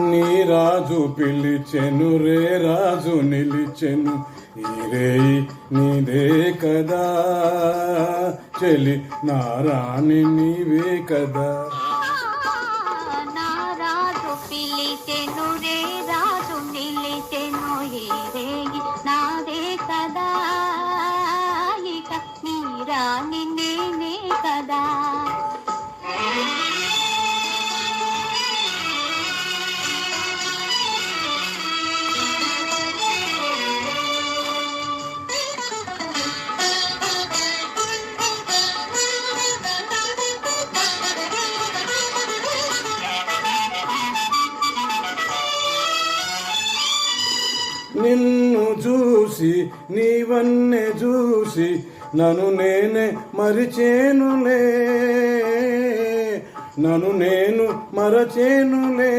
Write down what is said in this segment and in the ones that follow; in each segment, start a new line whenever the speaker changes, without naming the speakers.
నీ రాజు పిలిచెను రే రాజు నిలిచెను ఈ రేయి నీదే కదా చెలి నా రాణి నీవే కదా.
నా రాజు పిలిచెను రే రాజు నిలిచెను ఈ రేయి నాదే కదా ఇక నీ రాణి నేనే కదా.
నిన్ను చూసి నీవన్నే చూసి నన్ను నేనే మరిచేనులే నన్ను నేను మరచేనులే.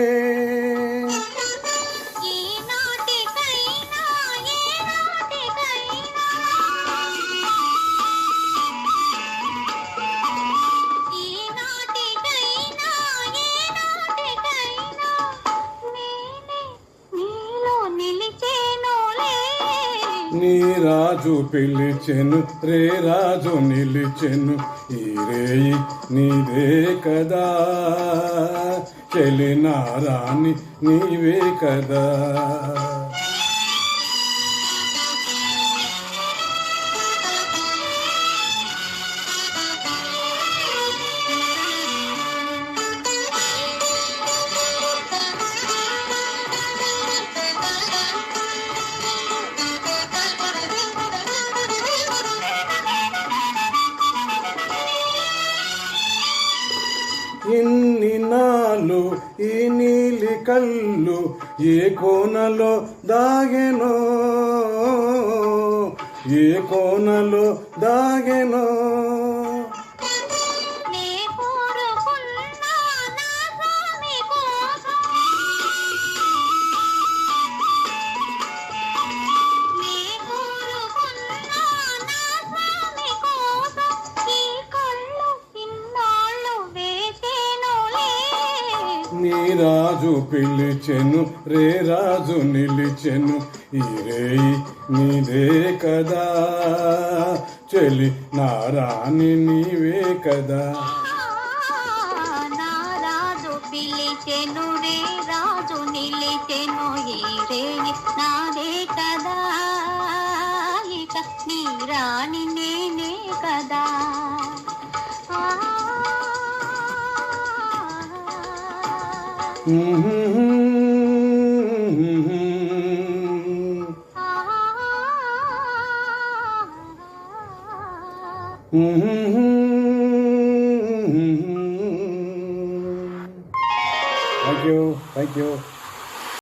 నీ రాజు పిలిచెను రే రాజు నిలిచెను ఈ రేయి నీదే కదా చెలి నా రాణి నీవే కదా. ఇన్ని నాలు ఈ నీలి కళ్ళు ఏ కోనలో దాగెనో ఏ కోనలో దాగెనో. నీ రాజు పిలిచెను రే రాజు నిలిచెను ఈ రేయి నీదే కదా చెలి నా రాణి నీవే కదా.
నా రాజు పిలిచెను రే రాజు నిలిచెను ఈ రేయి నాదే కదా ఇక నీ రాణి నేనే కదా.
Thank you.